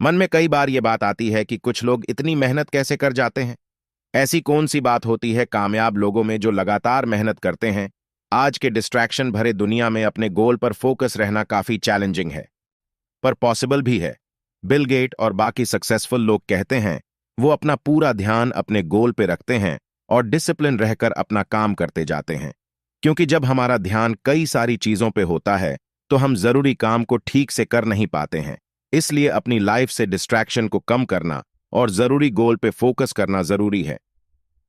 मन में कई बार ये बात आती है कि कुछ लोग इतनी मेहनत कैसे कर जाते हैं। ऐसी कौन सी बात होती है कामयाब लोगों में जो लगातार मेहनत करते हैं। आज के डिस्ट्रैक्शन भरे दुनिया में अपने गोल पर फोकस रहना काफी चैलेंजिंग है, पर पॉसिबल भी है। बिल गेट और बाकी सक्सेसफुल लोग कहते हैं वो अपना पूरा ध्यान अपने गोल पे रखते हैं और डिसिप्लिन रहकर अपना काम करते जाते हैं। क्योंकि जब हमारा ध्यान कई सारी चीजों पे होता है तो हम जरूरी काम को ठीक से कर नहीं पाते हैं। इसलिए अपनी लाइफ से डिस्ट्रैक्शन को कम करना और जरूरी गोल पे फोकस करना जरूरी है।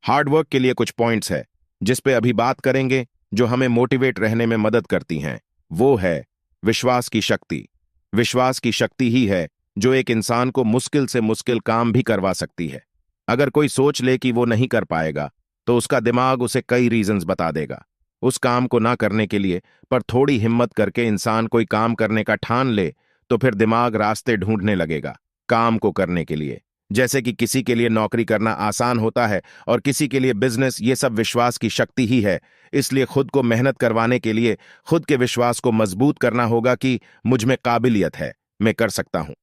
हार्डवर्क के लिए कुछ पॉइंट्स है जिस पे अभी बात करेंगे, जो हमें मोटिवेट रहने में मदद करती हैं। वो है विश्वास की शक्ति। विश्वास की शक्ति ही है जो एक इंसान को मुश्किल से मुश्किल काम भी करवा सकती है। अगर कोई सोच ले कि वो नहीं कर पाएगा तो उसका दिमाग उसे कई रीजंस बता देगा उस काम को ना करने के लिए। पर थोड़ी हिम्मत करके इंसान कोई काम करने का ठान ले तो फिर दिमाग रास्ते ढूंढने लगेगा काम को करने के लिए। जैसे कि किसी के लिए नौकरी करना आसान होता है और किसी के लिए बिजनेस, ये सब विश्वास की शक्ति ही है। इसलिए खुद को मेहनत करवाने के लिए खुद के विश्वास को मजबूत करना होगा कि मुझ में काबिलियत है, मैं कर सकता हूं।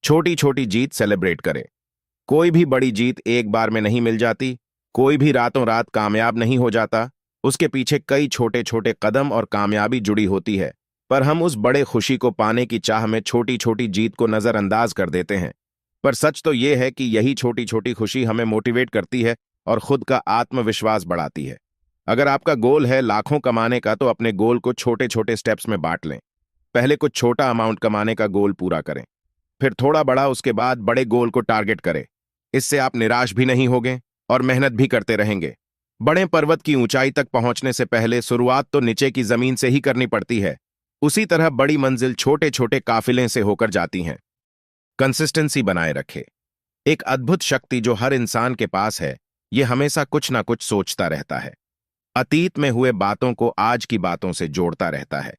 छोटी छोटी जीत सेलिब्रेट करें। कोई भी बड़ी जीत एक बार में नहीं मिल जाती। कोई भी रातों रात कामयाब नहीं हो जाता। उसके पीछे कई छोटे छोटे कदम और कामयाबी जुड़ी होती है। पर हम उस बड़े खुशी को पाने की चाह में छोटी छोटी जीत को नजरअंदाज कर देते हैं। पर सच तो यह है कि यही छोटी छोटी खुशी हमें मोटिवेट करती है और खुद का आत्मविश्वास बढ़ाती है। अगर आपका गोल है लाखों कमाने का तो अपने गोल को छोटे छोटे स्टेप्स में बांट लें। पहले कुछ छोटा अमाउंट कमाने का गोल पूरा करें, फिर थोड़ा बड़ा, उसके बाद बड़े गोल को टारगेट करें। इससे आप निराश भी नहीं होंगे और मेहनत भी करते रहेंगे। बड़े पर्वत की ऊंचाई तक पहुंचने से पहले शुरुआत तो नीचे की जमीन से ही करनी पड़ती है। उसी तरह बड़ी मंजिल छोटे छोटे काफिले से होकर जाती हैं। कंसिस्टेंसी बनाए रखे। एक अद्भुत शक्ति जो हर इंसान के पास है, यह हमेशा कुछ ना कुछ सोचता रहता है। अतीत में हुए बातों को आज की बातों से जोड़ता रहता है।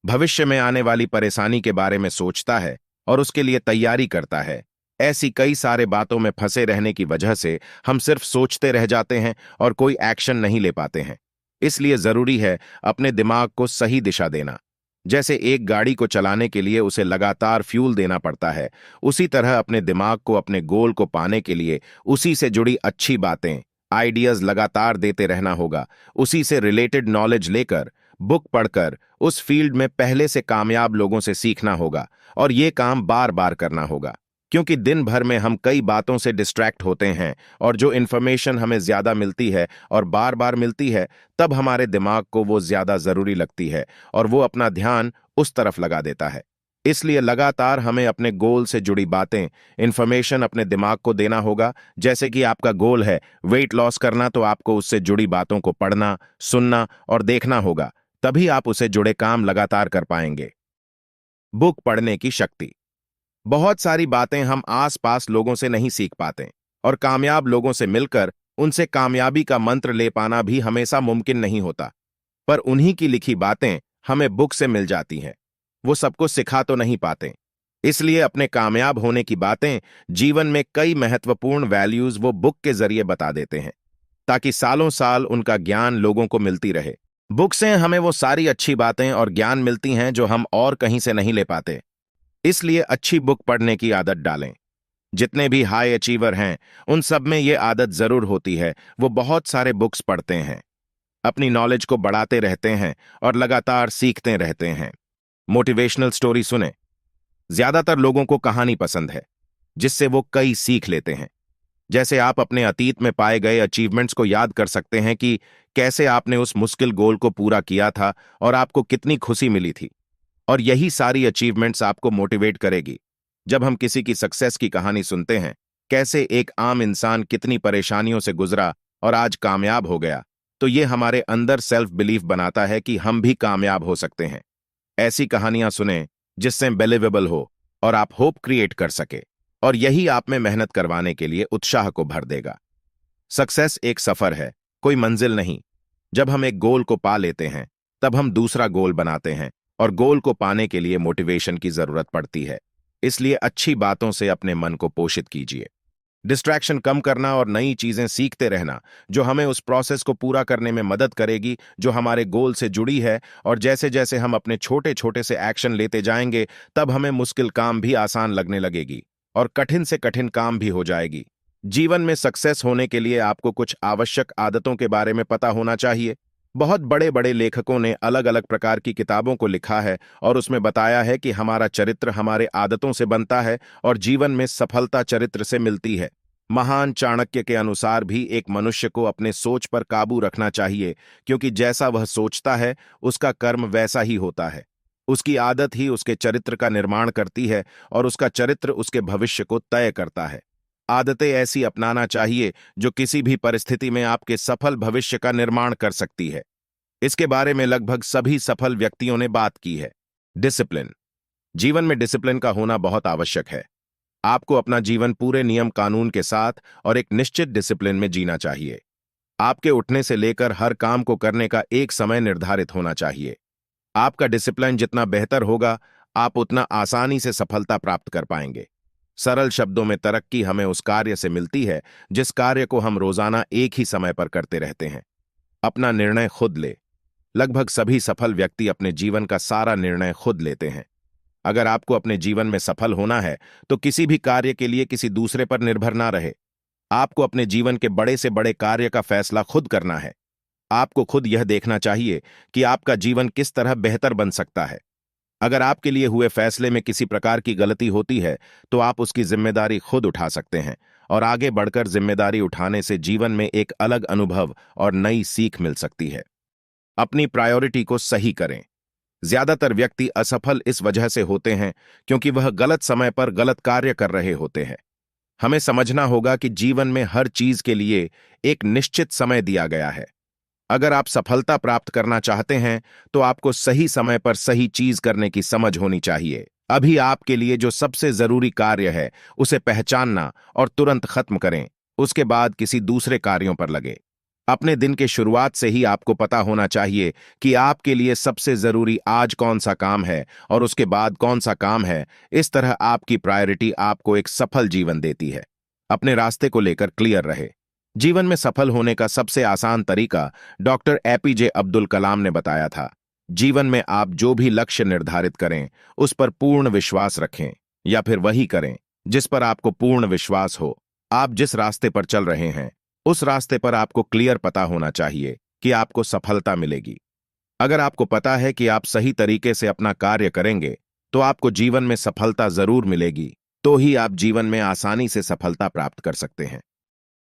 भविष्य में आने वाली परेशानी के बारे में सोचता है और उसके लिए तैयारी करता है। ऐसी कई सारे बातों में फंसे रहने की वजह से हम सिर्फ सोचते रह जाते हैं और कोई एक्शन नहीं ले पाते हैं। इसलिए जरूरी है अपने दिमाग को सही दिशा देना। जैसे एक गाड़ी को चलाने के लिए उसे लगातार फ्यूल देना पड़ता है, उसी तरह अपने दिमाग को अपने गोल को पाने के लिए उसी से जुड़ी अच्छी बातें, आइडियाज लगातार देते रहना होगा। उसी से रिलेटेड नॉलेज लेकर, बुक पढ़कर उस फील्ड में पहले से कामयाब लोगों से सीखना होगा और ये काम बार बार करना होगा। क्योंकि दिन भर में हम कई बातों से डिस्ट्रैक्ट होते हैं और जो इन्फॉर्मेशन हमें ज्यादा मिलती है और बार बार मिलती है, तब हमारे दिमाग को वो ज्यादा जरूरी लगती है और वो अपना ध्यान उस तरफ लगा देता है। इसलिए लगातार हमें अपने गोल से जुड़ी बातें, इन्फॉर्मेशन अपने दिमाग को देना होगा। जैसे कि आपका गोल है वेट लॉस करना, तो आपको उससे जुड़ी बातों को पढ़ना, सुनना और देखना होगा। तभी आप उसे जुड़े काम लगातार कर पाएंगे। बुक पढ़ने की शक्ति। बहुत सारी बातें हम आस-पास लोगों से नहीं सीख पाते और कामयाब लोगों से मिलकर उनसे कामयाबी का मंत्र ले पाना भी हमेशा मुमकिन नहीं होता। पर उन्हीं की लिखी बातें हमें बुक से मिल जाती हैं। वो सबको सिखा तो नहीं पाते। इसलिए अपने कामयाब होने की बातें, जीवन में कई महत्वपूर्ण वैल्यूज वो बुक के जरिए बता देते हैं, ताकि सालों साल उनका ज्ञान लोगों को मिलती रहे। बुक से हमें वो सारी अच्छी बातें और ज्ञान मिलती हैं जो हम और कहीं से नहीं ले पाते। इसलिए अच्छी बुक पढ़ने की आदत डालें। जितने भी हाई अचीवर हैं, उन सब में ये आदत जरूर होती है। वो बहुत सारे बुक्स पढ़ते हैं, अपनी नॉलेज को बढ़ाते रहते हैं और लगातार सीखते रहते हैं। मोटिवेशनल स्टोरी सुने। ज्यादातर लोगों को कहानी पसंद है जिससे वो कई सीख लेते हैं। जैसे आप अपने अतीत में पाए गए अचीवमेंट्स को याद कर सकते हैं कि कैसे आपने उस मुश्किल गोल को पूरा किया था और आपको कितनी खुशी मिली थी। और यही सारी अचीवमेंट्स आपको मोटिवेट करेगी। जब हम किसी की सक्सेस की कहानी सुनते हैं, कैसे एक आम इंसान कितनी परेशानियों से गुजरा और आज कामयाब हो गया, तो ये हमारे अंदर सेल्फ बिलीफ बनाता है कि हम भी कामयाब हो सकते हैं। ऐसी कहानियां सुनें जिससे बिलीवेबल हो और आप होप क्रिएट कर सके, और यही आप में मेहनत करवाने के लिए उत्साह को भर देगा। सक्सेस एक सफर है, कोई मंजिल नहीं। जब हम एक गोल को पा लेते हैं, तब हम दूसरा गोल बनाते हैं और गोल को पाने के लिए मोटिवेशन की जरूरत पड़ती है। इसलिए अच्छी बातों से अपने मन को पोषित कीजिए। डिस्ट्रैक्शन कम करना और नई चीजें सीखते रहना, जो हमें उस प्रोसेस को पूरा करने में मदद करेगी जो हमारे गोल से जुड़ी है। और जैसे जैसे हम अपने छोटे छोटे से एक्शन लेते जाएंगे, तब हमें मुश्किल काम भी आसान लगने लगेगी। और कठिन से कठिन काम भी हो जाएगी। जीवन में सक्सेस होने के लिए आपको कुछ आवश्यक आदतों के बारे में पता होना चाहिए। बहुत बड़े बड़े लेखकों ने अलग अलग प्रकार की किताबों को लिखा है और उसमें बताया है कि हमारा चरित्र हमारे आदतों से बनता है और जीवन में सफलता चरित्र से मिलती है। महान चाणक्य के अनुसार भी एक मनुष्य को अपने सोच पर काबू रखना चाहिए, क्योंकि जैसा वह सोचता है उसका कर्म वैसा ही होता है। उसकी आदत ही उसके चरित्र का निर्माण करती है और उसका चरित्र उसके भविष्य को तय करता है। आदतें ऐसी अपनाना चाहिए जो किसी भी परिस्थिति में आपके सफल भविष्य का निर्माण कर सकती है। इसके बारे में लगभग सभी सफल व्यक्तियों ने बात की है। डिसिप्लिन। जीवन में डिसिप्लिन का होना बहुत आवश्यक है। आपको अपना जीवन पूरे नियम कानून के साथ और एक निश्चित डिसिप्लिन में जीना चाहिए। आपके उठने से लेकर हर काम को करने का एक समय निर्धारित होना चाहिए। आपका डिसिप्लिन जितना बेहतर होगा, आप उतना आसानी से सफलता प्राप्त कर पाएंगे। सरल शब्दों में तरक्की हमें उस कार्य से मिलती है जिस कार्य को हम रोजाना एक ही समय पर करते रहते हैं। अपना निर्णय खुद ले। लगभग सभी सफल व्यक्ति अपने जीवन का सारा निर्णय खुद लेते हैं। अगर आपको अपने जीवन में सफल होना है तो किसी भी कार्य के लिए किसी दूसरे पर निर्भर ना रहे। आपको अपने जीवन के बड़े से बड़े कार्य का फैसला खुद करना है। आपको खुद यह देखना चाहिए कि आपका जीवन किस तरह बेहतर बन सकता है। अगर आपके लिए हुए फैसले में किसी प्रकार की गलती होती है तो आप उसकी जिम्मेदारी खुद उठा सकते हैं और आगे बढ़कर जिम्मेदारी उठाने से जीवन में एक अलग अनुभव और नई सीख मिल सकती है। अपनी प्रायोरिटी को सही करें। ज्यादातर व्यक्ति असफल इस वजह से होते हैं क्योंकि वह गलत समय पर गलत कार्य कर रहे होते हैं। हमें समझना होगा कि जीवन में हर चीज के लिए एक निश्चित समय दिया गया है। अगर आप सफलता प्राप्त करना चाहते हैं तो आपको सही समय पर सही चीज करने की समझ होनी चाहिए। अभी आपके लिए जो सबसे जरूरी कार्य है उसे पहचानना और तुरंत खत्म करें। उसके बाद किसी दूसरे कार्यों पर लगे। अपने दिन के शुरुआत से ही आपको पता होना चाहिए कि आपके लिए सबसे जरूरी आज कौन सा काम है और उसके बाद कौन सा काम है। इस तरह आपकी प्रायोरिटी आपको एक सफल जीवन देती है। अपने रास्ते को लेकर क्लियर रहे। जीवन में सफल होने का सबसे आसान तरीका डॉक्टर एपीजे अब्दुल कलाम ने बताया था। जीवन में आप जो भी लक्ष्य निर्धारित करें उस पर पूर्ण विश्वास रखें, या फिर वही करें जिस पर आपको पूर्ण विश्वास हो। आप जिस रास्ते पर चल रहे हैं उस रास्ते पर आपको क्लियर पता होना चाहिए कि आपको सफलता मिलेगी। अगर आपको पता है कि आप सही तरीके से अपना कार्य करेंगे तो आपको जीवन में सफलता जरूर मिलेगी। तो ही आप जीवन में आसानी से सफलता प्राप्त कर सकते हैं।